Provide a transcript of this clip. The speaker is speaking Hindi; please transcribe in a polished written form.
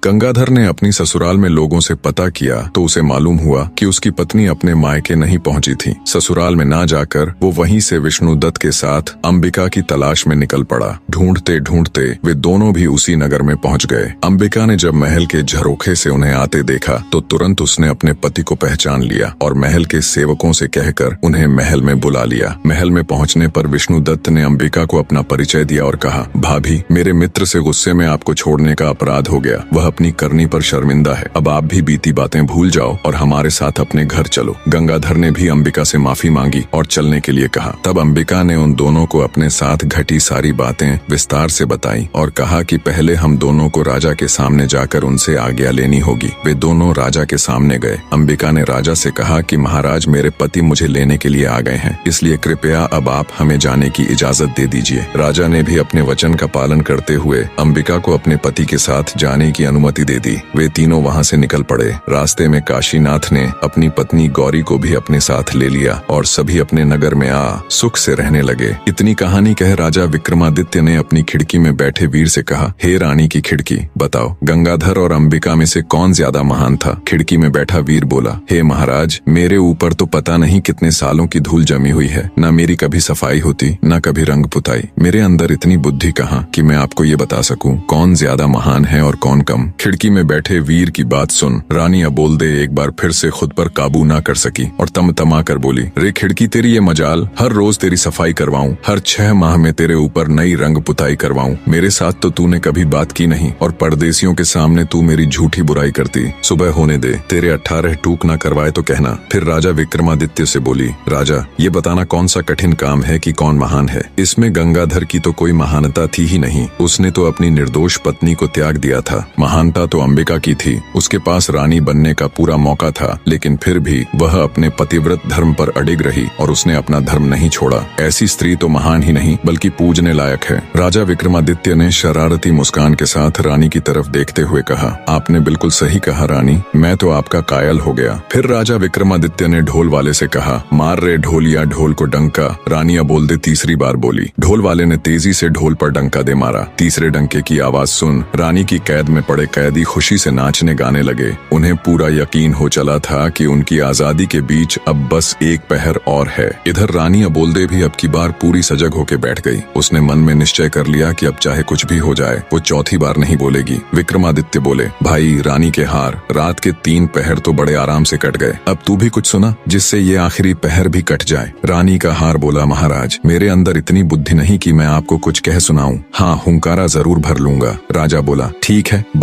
गंगाधर ने अपनी ससुराल में लोगों से पता किया तो उसे मालूम हुआ कि उसकी पत्नी अपने मायके नहीं पहुंची थी। ससुराल में ना जाकर वो वहीं से विष्णुदत्त के साथ अंबिका की तलाश में निकल पड़ा। ढूंढते ढूंढते वे दोनों भी उसी नगर में पहुंच गए। अंबिका ने जब महल के झरोखे से उन्हें आते देखा तो तुरंत उसने अपने पति को पहचान लिया और महल के सेवकों से कहकर उन्हें महल में बुला लिया। महल में पहुंचने पर विष्णुदत्त ने अंबिका को अपना परिचय दिया और कहा, भाभी, मेरे मित्र से गुस्से में आपको छोड़ने का अपराध हो गया। वह अपनी करनी पर शर्मिंदा है। अब आप भी बीती बातें भूल जाओ और हमारे साथ अपने घर चलो। गंगाधर ने भी अंबिका से माफी मांगी और चलने के लिए कहा। तब अंबिका ने उन दोनों को अपने साथ घटी सारी बातें विस्तार से बताई और कहा कि पहले हम दोनों को राजा के सामने जाकर उनसे आज्ञा लेनी होगी। वे दोनों राजा के सामने गए। अंबिका ने राजा से कहा कि महाराज, मेरे पति मुझे लेने के लिए आ गए हैं, इसलिए कृपया अब आप हमें जाने की इजाजत दे दीजिए। राजा ने भी अपने वचन का पालन करते हुए अंबिका को अपने पति के साथ जाने की अनुमति दे दी। वे तीनों वहां से निकल पड़े। रास्ते में काशीनाथ ने अपनी पत्नी गौरी को भी अपने साथ ले लिया और सभी अपने नगर में आ सुख से रहने लगे। इतनी कहानी कह राजा विक्रमादित्य ने अपनी खिड़की में बैठे वीर से कहा, हे रानी की खिड़की, बताओ गंगाधर और अंबिका में से कौन ज्यादा महान था? खिड़की में बैठा वीर बोला, हे महाराज, मेरे ऊपर तो पता नहीं कितने सालों की धूल जमी हुई है। न मेरी कभी सफाई होती, न कभी रंग पुताई। मेरे अंदर इतनी बुद्धि कहाँ कि मैं आपको ये बता सकूं कौन ज्यादा महान है और कौन कम। खिड़की में बैठे वीर की बात सुन रानी अबोलदे एक बार फिर से खुद पर काबू ना कर सकी और तमा कर बोली, रे खिड़की, तेरी ये मजाल, हर रोज तेरी सफाई करवाऊं, हर 6 माह में तेरे ऊपर नई रंग पुताई करवाऊं। मेरे साथ तो तूने कभी बात की नहीं और परदेसियों के सामने तू मेरी झूठी बुराई करती। सुबह होने दे, तेरे 18 टूक ना करवाए तो कहना। फिर राजा विक्रमादित्य से बोली, राजा, ये बताना कौन सा कठिन काम है कि कौन महान है? इसमें गंगाधर की तो कोई महानता थी ही नहीं। उसने तो अपनी निर्दोष पत्नी को त्याग दिया था। महानता तो अंबिका की थी। उसके पास रानी बनने का पूरा मौका था, लेकिन फिर भी वह अपने पतिव्रत धर्म पर अडिग रही और उसने अपना धर्म नहीं छोड़ा। ऐसी स्त्री तो महान ही नहीं बल्कि पूजने लायक है। राजा विक्रमादित्य ने शरारती मुस्कान के साथ रानी की तरफ देखते हुए कहा, आपने बिल्कुल सही कहा रानी, मैं तो आपका कायल हो गया। फिर राजा विक्रमादित्य ने ढोल वाले से कहा, मार रे ढोलिया ढोल को डंका। रानी अबोलदे तीसरी बार बोली। ढोल वाले ने तेजी से ढोल पर डंका दे मारा। तीसरे डंके की आवाज सुन रानी की कैद में पड़े कैदी खुशी से नाचने गाने लगे। उन्हें पूरा यकीन हो चला था कि उनकी आजादी के बीच अब बस एक पहर और है। इधर रानी अबोलदे भी अब की बार पूरी सजग होके बैठ गई। उसने मन में निश्चय कर लिया कि अब चाहे कुछ भी हो जाए वो चौथी बार नहीं बोलेगी। विक्रमादित्य बोले, भाई, रानी के हार, रात के 3 पहर तो बड़े आराम से कट गए। अब तू भी कुछ सुना जिससे ये आखिरी पहर भी कट जाए। रानी का हार बोला, महाराज, मेरे अंदर इतनी बुद्धि नहीं कि मैं आपको कुछ कह सुनाऊं। हाँ, हुंकारा जरूर भर लूंगा। राजा बोला, ठीक है।